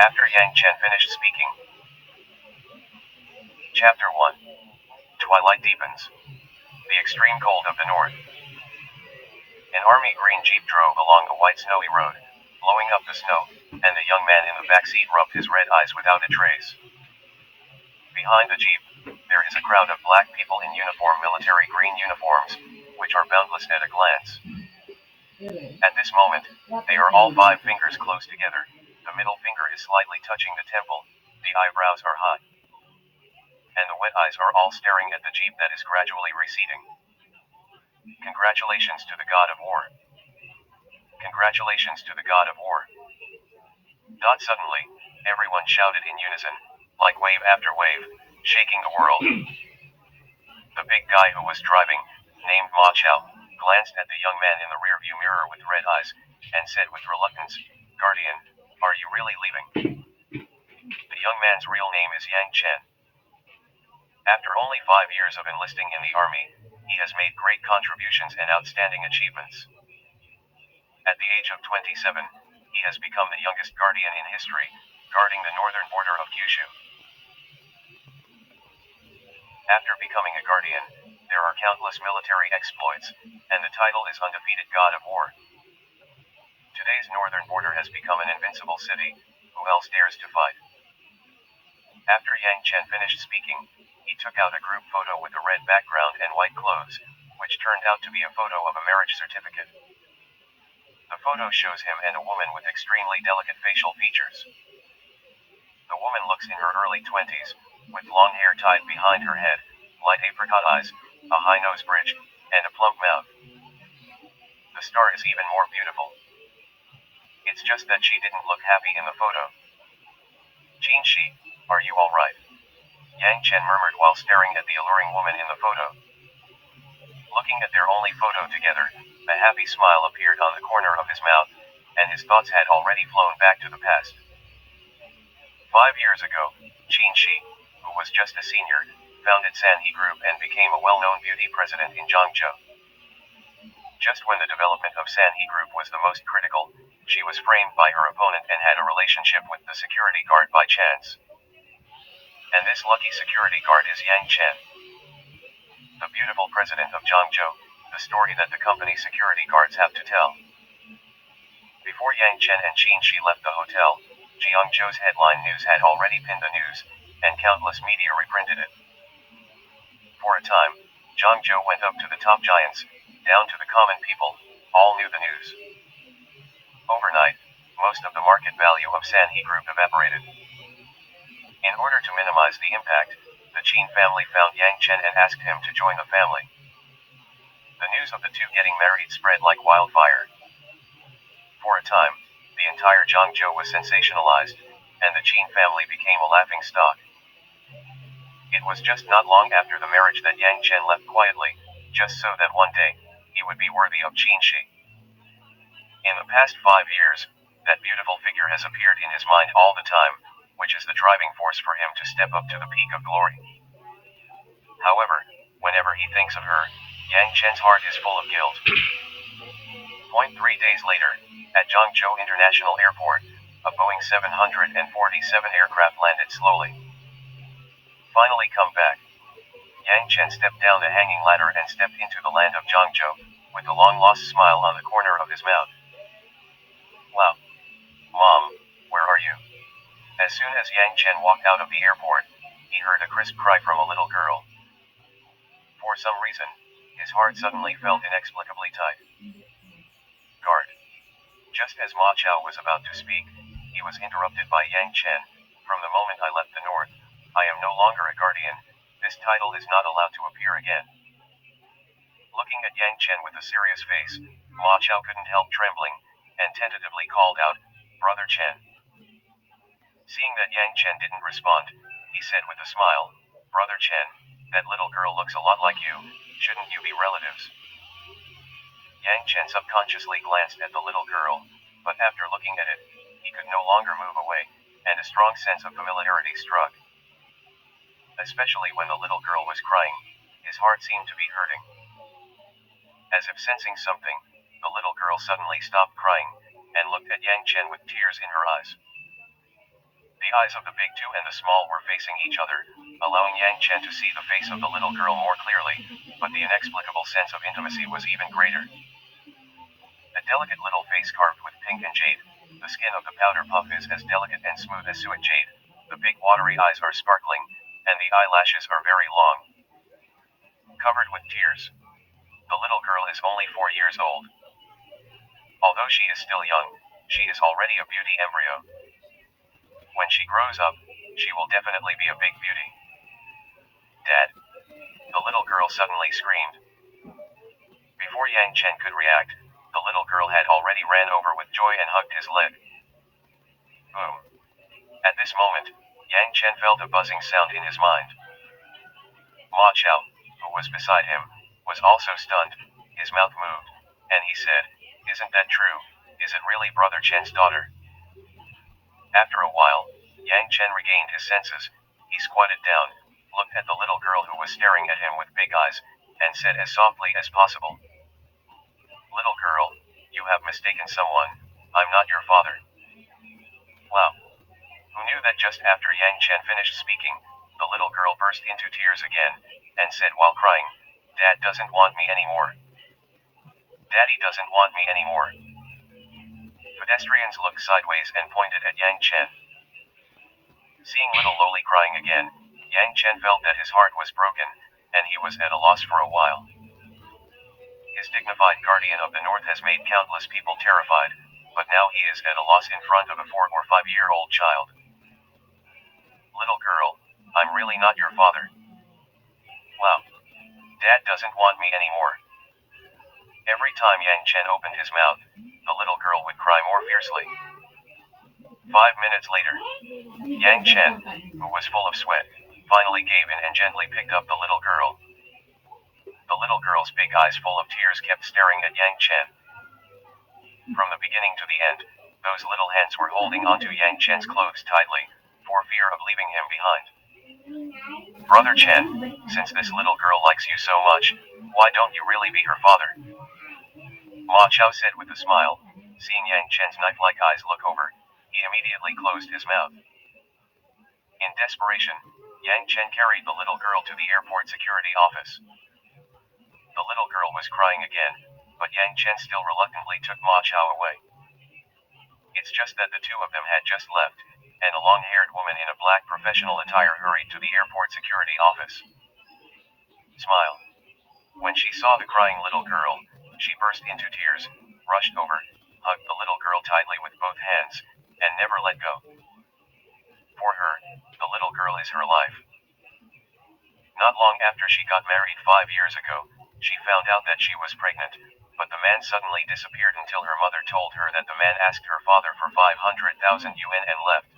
After Yangchen finished speaking. Chapter 1. Twilight deepens. The extreme cold of the north. An army green jeep drove along a white snowy road, blowing up the snow, and the young man in the back seat rubbed his red eyes without a trace. Behind the jeep, there is a crowd of black people in military green uniforms, which are boundless at a glance. At this moment, they are all five fingers close together. The middle finger is slightly touching the temple, the eyebrows are high, and the wet eyes are all staring at the jeep that is gradually receding. Congratulations to the god of war. Congratulations to the god of war. Suddenly, everyone shouted in unison, like wave after wave, shaking the world. The big guy who was driving, named Ma Chao, glanced at the young man in the rearview mirror with red eyes, and said with reluctance, "Guardian, are you really leaving?" The young man's real name is Yangchen. After only 5 years of enlisting in the army, he has made great contributions and outstanding achievements. At the age of 27, he has become the youngest guardian in history, guarding the northern border of Kyushu. After becoming a guardian, there are countless military exploits, and the title is Undefeated God of War. Today's northern border has become an invincible city. Who else dares to fight? After Yangchen finished speaking, he took out a group photo with a red background and white clothes, which turned out to be a photo of a marriage certificate. The photo shows him and a woman with extremely delicate facial features. The woman looks in her early 20s, with long hair tied behind her head, light apricot eyes, a high nose bridge, and a plump mouth. The star is even more beautiful. It's just that she didn't look happy in the photo. "Jinshi, are you alright?" Yang Chen murmured while staring at the alluring woman in the photo. Looking at their only photo together, a happy smile appeared on the corner of his mouth, and his thoughts had already flown back to the past. 5 years ago, Jinshi, who was just a senior, founded Sanhee Group and became a well-known beauty president in Zhangzhou. Just when the development of Sanhee Group was the most critical, she was framed by her opponent and had a relationship with the security guard by chance. And this lucky security guard is Yang Chen, the beautiful president of Zhangzhou, the story that the company's security guards have to tell. Before Yang Chen and Jinshi left the hotel, Jiangzhou's headline news had already pinned the news, and countless media reprinted it. For a time, Zhangzhou went up to the top giants, down to the common people, all knew the news. Overnight, most of the market value of Sanhee Group evaporated. In order to minimize the impact, the Qin family found Yang Chen and asked him to join the family. The news of the two getting married spread like wildfire. For a time, the entire Zhangzhou was sensationalized, and the Qin family became a laughing stock. It was just not long after the marriage that Yang Chen left quietly, just so that one day, he would be worthy of Jinshi. In the past 5 years, that beautiful figure has appeared in his mind all the time, which is the driving force for him to step up to the peak of glory. However, whenever he thinks of her, Yang Chen's heart is full of guilt. 3 days later, at Zhangzhou International Airport, a Boeing 747 aircraft landed slowly. Finally come back. Yang Chen stepped down the hanging ladder and stepped into the land of Zhangzhou, with a long-lost smile on the corner of his mouth. "Wow. Mom, where are you?" As soon as Yang Chen walked out of the airport, he heard a crisp cry from a little girl. For some reason, his heart suddenly felt inexplicably tight. "Guard." Just as Ma Chao was about to speak, he was interrupted by Yang Chen. "From the moment I left the north, I am no longer a guardian. This title is not allowed to appear again." Looking at Yang Chen with a serious face, Ma Chao couldn't help trembling, and tentatively called out, "Brother Chen." Seeing that Yang Chen didn't respond, he said with a smile, "Brother Chen, that little girl looks a lot like you, shouldn't you be relatives?" Yang Chen subconsciously glanced at the little girl, but after looking at it, he could no longer move away, and a strong sense of familiarity struck. Especially when the little girl was crying, his heart seemed to be hurting. As if sensing something, the little girl suddenly stopped crying, and looked at Yang Chen with tears in her eyes. The eyes of the big two and the small were facing each other, allowing Yangchen to see the face of the little girl more clearly, but the inexplicable sense of intimacy was even greater. A delicate little face carved with pink and jade, the skin of the powder puff is as delicate and smooth as suet jade, the big watery eyes are sparkling, and the eyelashes are very long, covered with tears. The little girl is only 4 years old. Although she is still young, she is already a beauty embryo. When she grows up, she will definitely be a big beauty. Dad! The little girl suddenly screamed. Before Yangchen could react, the little girl had already ran over with joy and hugged his leg. Boom. At this moment, Yangchen felt a buzzing sound in his mind. Ma Chao, who was beside him, was also stunned. His mouth moved, and he said, "Isn't that true? Is it really Brother Chen's daughter?" After a while, Yangchen regained his senses. He squatted down, looked at the little girl who was staring at him with big eyes, and said as softly as possible, "Little girl, you have mistaken someone. I'm not your father." Wow. Who knew that just after Yang Chen finished speaking, the little girl burst into tears again, and said while crying, "Dad doesn't want me anymore. Daddy doesn't want me anymore." Pedestrians looked sideways and pointed at Yang Chen. Seeing little Loli crying again, Yang Chen felt that his heart was broken, and he was at a loss for a while. His dignified guardian of the north has made countless people terrified, but now he is at a loss in front of a 4 or 5-year-old child. "Little girl, I'm really not your father. Wow. Dad doesn't want me anymore." Every time Yang Chen opened his mouth, the little girl would cry more fiercely. 5 minutes later, Yang Chen, who was full of sweat, finally gave in and gently picked up the little girl. The little girl's big eyes full of tears kept staring at Yang Chen. From the beginning to the end, those little hands were holding onto Yang Chen's clothes tightly, for fear of leaving him behind. "Brother Chen, since this little girl likes you so much, why don't you really be her father?" Ma Chao said with a smile. Seeing Yang Chen's knife-like eyes look over, he immediately closed his mouth. In desperation, Yang Chen carried the little girl to the airport security office. The little girl was crying again, but Yang Chen still reluctantly took Ma Chao away. It's just that the two of them had just left, and a long-haired woman in a black professional attire hurried to the airport security office. Smile. When she saw the crying little girl, she burst into tears, rushed over, hugged the little girl tightly with both hands, and never let go. For her, the little girl is her life. Not long after she got married 5 years ago, she found out that she was pregnant, but the man suddenly disappeared until her mother told her that the man asked her father for 500,000 yuan and left.